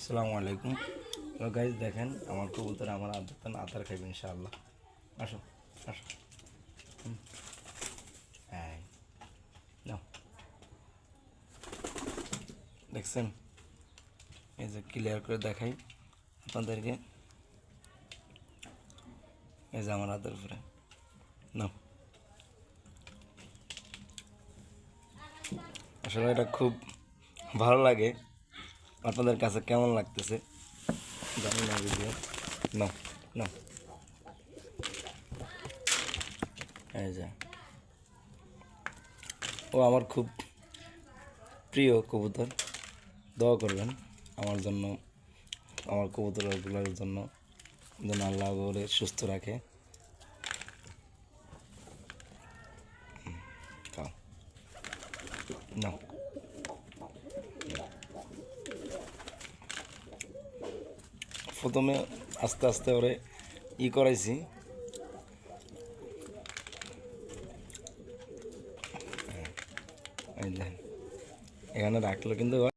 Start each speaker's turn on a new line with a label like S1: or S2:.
S1: আসসালামু আলাইকুম। তো গাইজ দেখেন আমার কবুতর আমার আদর আতার খাইবে ইনশাআল্লাহ। আসো আসো। হ্যাঁ নাও, দেখছেন? এই যে ক্লিয়ার করে দেখাই আপনাদেরকে, এই যে আমার আদর উপরে নাও। আসলে এটা খুব ভালো লাগে, আপনাদের কাছে কেমন লাগতেছে জানি না। ভিডিও নাও নাও, এই যে ও আমার খুব প্রিয় কবুতর। দোয়া করবেন আমার জন্য, আমার কবুতরগুলোর জন্য, যেন আল্লাহ ওরে সুস্থ রাখে। খাও নাও। প্রথমে আস্তে আস্তে ওরে করাইছি, এই দেখেন এখানে রাখলো কিন্তু